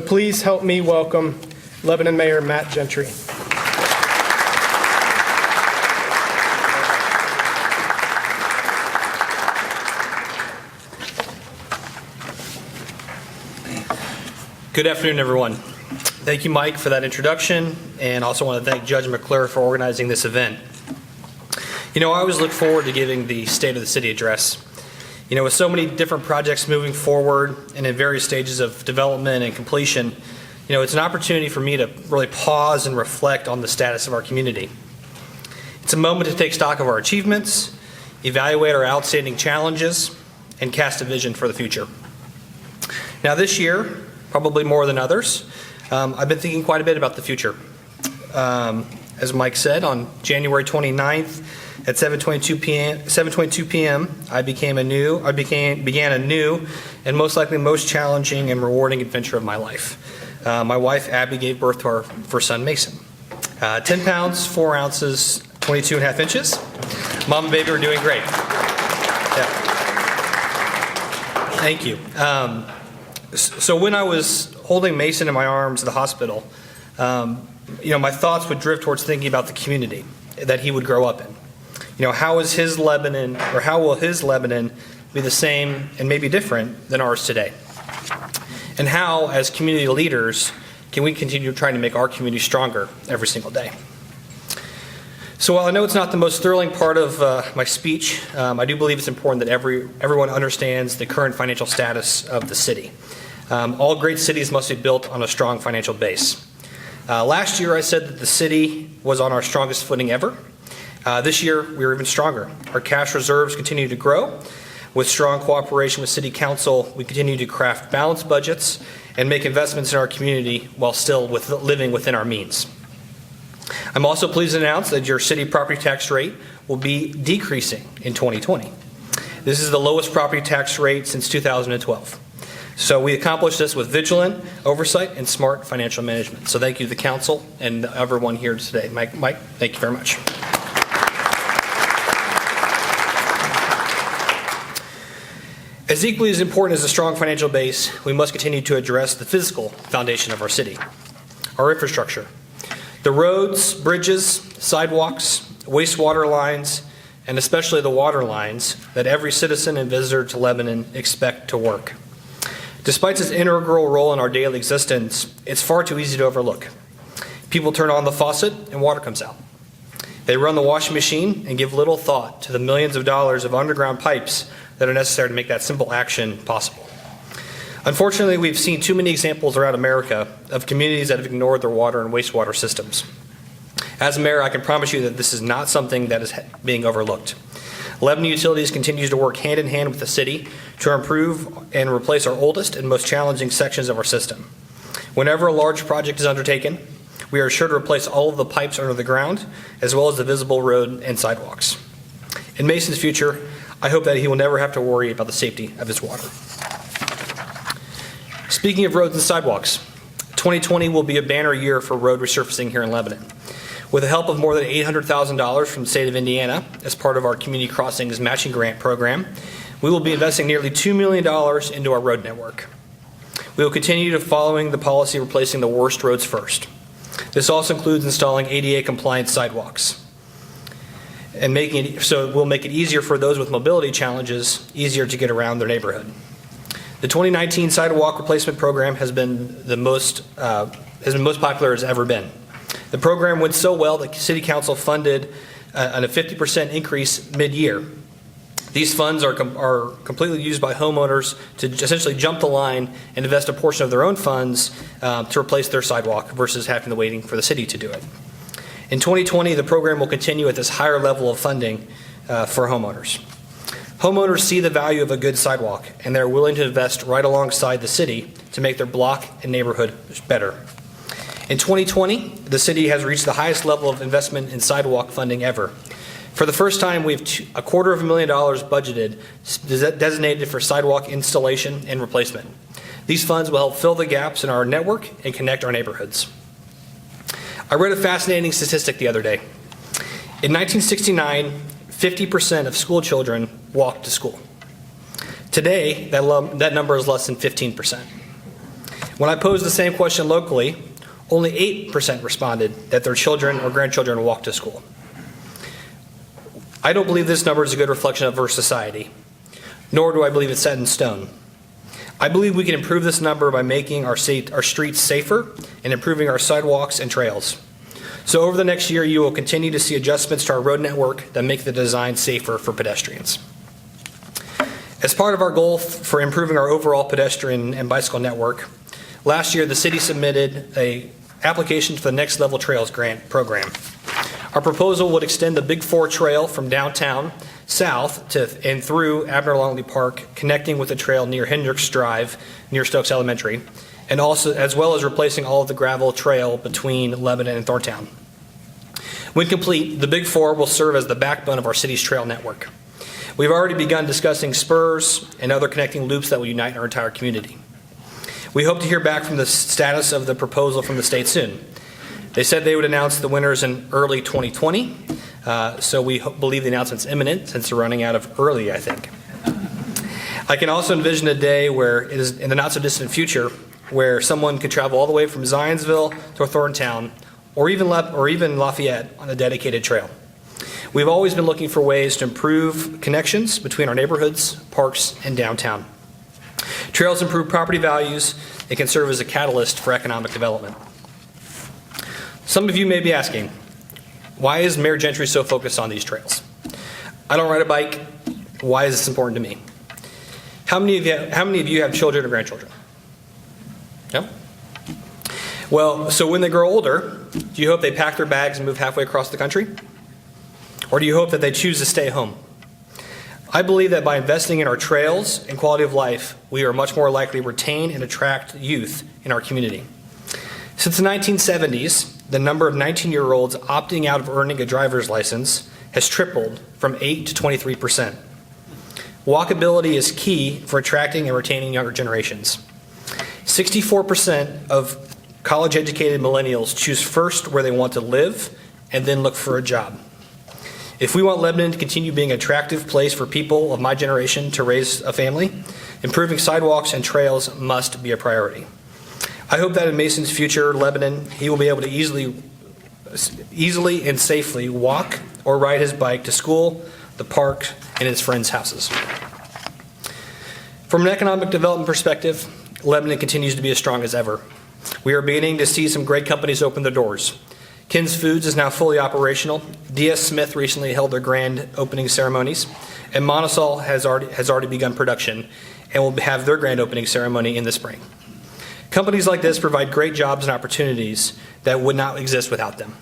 please help me welcome Lebanon Mayor Matt Gentry. Good afternoon, everyone. Thank you, Mike, for that introduction, and also want to thank Judge McClure for organizing this event. I always look forward to giving the State of the City address. With so many different projects moving forward and in various stages of development and completion, it's an opportunity for me to really pause and reflect on the status of our community. It's a moment to take stock of our achievements, evaluate our outstanding challenges, and cast a vision for the future. Now, this year, probably more than others, I've been thinking quite a bit about the future. As Mike said, on January 29th at 7:22 p.m., I began a new and most likely most challenging and rewarding adventure of my life. My wife, Abby, gave birth to our first son, Mason. 10 pounds, 4 ounces, 22 and a half inches. Mom and baby are doing great. Yeah. Thank you. So when I was holding Mason in my arms at the hospital, my thoughts would drift towards thinking about the community that he would grow up in. How will his Lebanon be the same and maybe different than ours today? And how, as community leaders, can we continue trying to make our community stronger every single day? So while I know it's not the most thrilling part of my speech, I do believe it's important that everyone understands the current financial status of the city. All great cities must be built on a strong financial base. Last year I said that the city was on our strongest footing ever. This year we are even stronger. Our cash reserves continue to grow. With strong cooperation with City Council, we continue to craft balanced budgets and make investments in our community while still living within our means. I'm also pleased to announce that your city property tax rate will be decreasing in 2020. This is the lowest property tax rate since 2012. So we accomplished this with vigilant oversight and smart financial management. So thank you to the council and everyone here today. Mike, thank you very much. As equally as important as a strong financial base, we must continue to address the physical foundation of our city, our infrastructure. The roads, bridges, sidewalks, wastewater lines, and especially the water lines that every citizen and visitor to Lebanon expect to work. Despite its integral role in our daily existence, it's far too easy to overlook. People turn on the faucet and water comes out. They run the washing machine and give little thought to the millions of dollars of underground pipes that are necessary to make that simple action possible. Unfortunately, we've seen too many examples around America of communities that have ignored their water and wastewater systems. As a mayor, I can promise you that this is not something that is being overlooked. Lebanon Utilities continues to work hand in hand with the city to improve and replace our oldest and most challenging sections of our system. Whenever a large project is undertaken, we are sure to replace all of the pipes under the ground, as well as the visible road and sidewalks. In Mason's future, I hope that he will never have to worry about the safety of his water. Speaking of roads and sidewalks, 2020 will be a banner year for road resurfacing here in Lebanon. With the help of more than $800,000 from the state of Indiana as part of our Community Crossings Matching Grant program, we will be investing nearly $2 million into our road network. We will continue to following the policy of replacing the worst roads first. This also includes installing ADA-compliant sidewalks, and we'll make it easier for those with mobility challenges easier to get around their neighborhood. The 2019 sidewalk replacement program has been the most popular it's ever been. The program went so well that City Council funded a 50% increase mid-year. These funds are completely used by homeowners to essentially jump the line and invest a portion of their own funds to replace their sidewalk versus having to waiting for the city to do it. In 2020, the program will continue at this higher level of funding for homeowners. Homeowners see the value of a good sidewalk, and they're willing to invest right alongside the city to make their block and neighborhood better. In 2020, the city has reached the highest level of investment in sidewalk funding ever. For the first time, we have $250,000 budgeted designated for sidewalk installation and replacement. These funds will help fill the gaps in our network and connect our neighborhoods. I read a fascinating statistic the other day. In 1969, 50% of school children walked to school. Today, that number is less than 15%. When I posed the same question locally, only 8% responded that their children or grandchildren walk to school. I don't believe this number is a good reflection of our society, nor do I believe it's set in stone. I believe we can improve this number by making our streets safer and improving our sidewalks and trails. So over the next year, you will continue to see adjustments to our road network that make the design safer for pedestrians. As part of our goal for improving our overall pedestrian and bicycle network, last year the city submitted an application to the Next Level Trails grant program. Our proposal would extend the Big Four Trail from downtown south to and through Abner Longley Park, connecting with the trail near Hendricks Drive near Stokes Elementary, and also as well as replacing all of the gravel trail between Lebanon and Thorntown. When complete, the Big Four will serve as the backbone of our city's trail network. We've already begun discussing spurs and other connecting loops that will unite our entire community. We hope to hear back from the status of the proposal from the state soon. They said they would announce the winners in early 2020, so we believe the announcement's imminent since they're running out of early, I think. I can also envision a day where it is in the not so distant future where someone could travel all the way from Zionsville to Thorntown or even Lafayette on a dedicated trail. We've always been looking for ways to improve connections between our neighborhoods, parks, and downtown. Trails improve property values. They can serve as a catalyst for economic development. Some of you may be asking, why is Mayor Gentry so focused on these trails? I don't ride a bike. Why is this important to me? How many of you have children or grandchildren? No? Well, so when they grow older, do you hope they pack their bags and move halfway across the country? Or do you hope that they choose to stay home? I believe that by investing in our trails and quality of life, we are much more likely to retain and attract youth in our community. Since the 1970s, the number of 19-year-olds opting out of earning a driver's license has tripled from 8 to 23%. Walkability is key for attracting and retaining younger generations. 64% of college-educated millennials choose first where they want to live and then look for a job. If we want Lebanon to continue being an attractive place for people of my generation to raise a family, improving sidewalks and trails must be a priority. I hope that in Mason's future Lebanon, he will be able to easily and safely walk or ride his bike to school, the park, and his friends' houses. From an economic development perspective, Lebanon continues to be as strong as ever. We are beginning to see some great companies open their doors. Kin's Foods is now fully operational. D.S. Smith recently held their grand opening ceremonies, and Monosol has already begun production and will have their grand opening ceremony in the spring. Companies like this provide great jobs and opportunities that would not exist without them.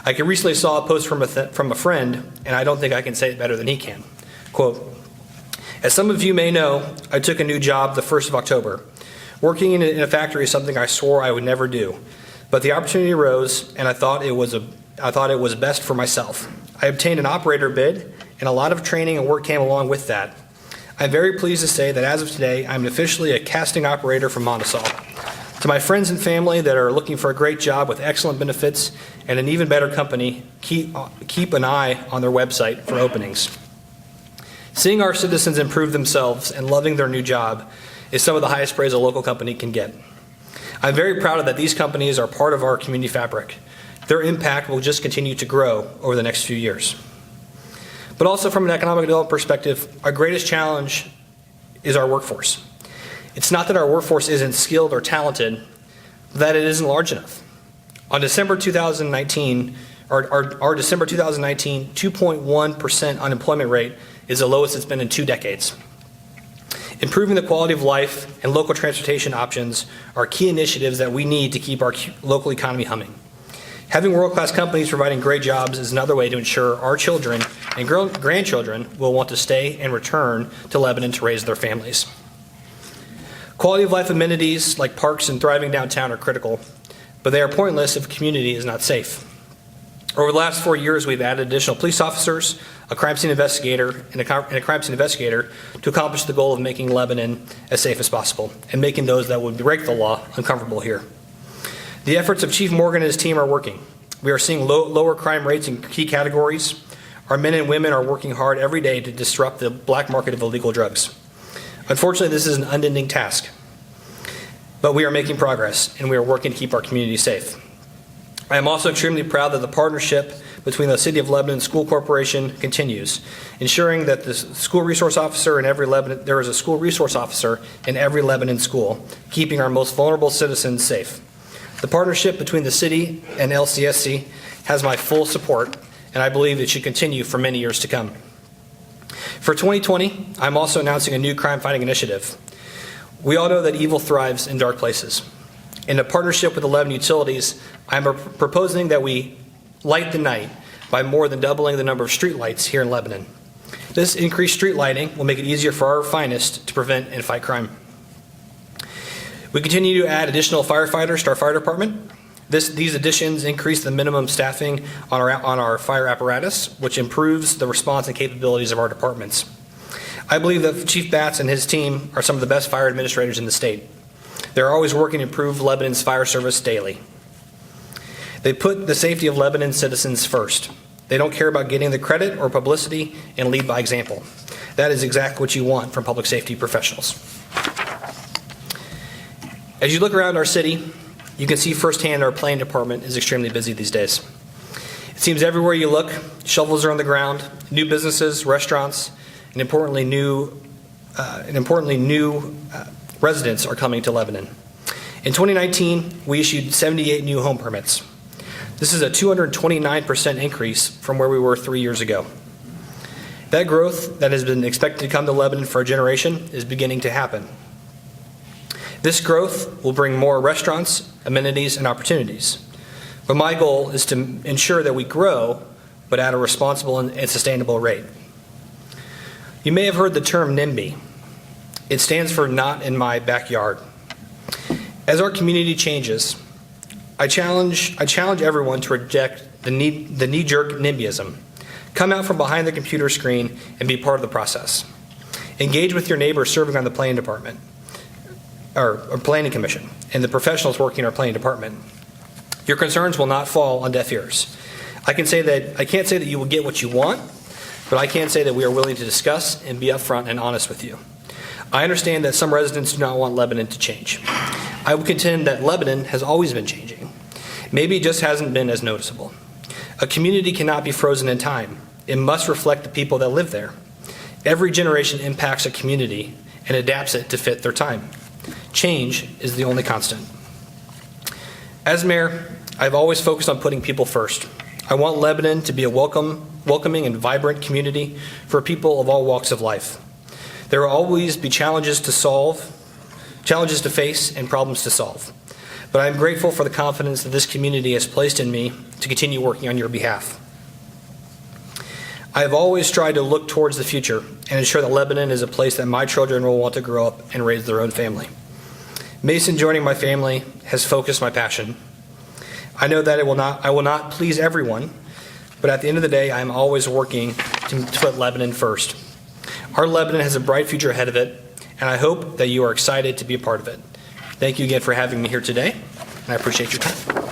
I recently saw a post from a friend, and I don't think I can say it better than he can. Quote, "As some of you may know, I took a new job the 1st of October. Working in a factory is something I swore I would never do. But the opportunity arose, and I thought it was best for myself. I obtained an operator bid, and a lot of training and work came along with that. I'm very pleased to say that as of today, I'm officially a casting operator for Monosol. To my friends and family that are looking for a great job with excellent benefits and an even better company, keep an eye on their website for openings." Seeing our citizens improve themselves and loving their new job is some of the highest praise a local company can get. I'm very proud of that these companies are part of our community fabric. Their impact will just continue to grow over the next few years. But also from an economic development perspective, our greatest challenge is our workforce. It's not that our workforce isn't skilled or talented, but that it isn't large enough. On December 2019, our December 2019 2.1% unemployment rate is the lowest it's been in 2 decades. Improving the quality of life and local transportation options are key initiatives that we need to keep our local economy humming. Having world-class companies providing great jobs is another way to ensure our children and grandchildren will want to stay and return to Lebanon to raise their families. Quality of life amenities like parks and thriving downtown are critical, but they are pointless if a community is not safe. Over the last 4 years, we've added additional police officers, a crime scene investigator, and a crime scene investigator to accomplish the goal of making Lebanon as safe as possible and making those that would break the law uncomfortable here. The efforts of Chief Morgan and his team are working. We are seeing lower crime rates in key categories. Our men and women are working hard every day to disrupt the black market of illegal drugs. Unfortunately, this is an unending task. but we are making progress, and we are working to keep our community safe. I am also extremely proud that the partnership between the City of Lebanon School Corporation continues, ensuring that there is a school resource officer in every Lebanon school, keeping our most vulnerable citizens safe. The partnership between the city and LCSC has my full support, and I believe it should continue for many years to come. For 2020, I'm also announcing a new crime-fighting initiative. We all know that evil thrives in dark places. In a partnership with 11 utilities, I'm proposing that we light the night by more than doubling the number of street lights here in Lebanon. This increased street lighting will make it easier for our finest to prevent and fight crime. We continue to add additional firefighters to our fire department. These additions increase the minimum staffing on our fire apparatus, which improves the response and capabilities of our departments. I believe that Chief Batts and his team are some of the best fire administrators in the state. They're always working to improve Lebanon's fire service daily. They put the safety of Lebanon citizens first. They don't care about getting the credit or publicity and lead by example. That is exactly what you want from public safety professionals. As you look around our city, you can see firsthand our planning department is extremely busy these days. It seems everywhere you look, shovels are on the ground, new businesses, restaurants, and importantly, new residents are coming to Lebanon. In 2019, we issued 78 new home permits. This is a 229% increase from where we were 3 years ago. That growth that has been expected to come to Lebanon for a generation is beginning to happen. This growth will bring more restaurants, amenities, and opportunities. But my goal is to ensure that we grow, but at a responsible and sustainable rate. You may have heard the term NIMBY. It stands for Not in My Backyard. As our community changes, I challenge everyone to reject the knee-jerk NIMBYism. Come out from behind the computer screen and be part of the process. Engage with your neighbors serving on the planning department, or planning commission, and the professionals working in our planning department. Your concerns will not fall on deaf ears. I can't say that you will get what you want, but I can say that we are willing to discuss and be upfront and honest with you. I understand that some residents do not want Lebanon to change. I would contend that Lebanon has always been changing. Maybe it just hasn't been as noticeable. A community cannot be frozen in time. It must reflect the people that live there. Every generation impacts a community and adapts it to fit their time. Change is the only constant. As mayor, I've always focused on putting people first. I want Lebanon to be a welcoming and vibrant community for people of all walks of life. There will always be challenges to face, and problems to solve. But I'm grateful for the confidence that this community has placed in me to continue working on your behalf. I have always tried to look towards the future and ensure that Lebanon is a place that my children will want to grow up and raise their own family. Mason joining my family has focused my passion. I know that I will not please everyone, but at the end of the day, I am always working to put Lebanon first. Our Lebanon has a bright future ahead of it, and I hope that you are excited to be a part of it. Thank you again for having me here today, and I appreciate your time.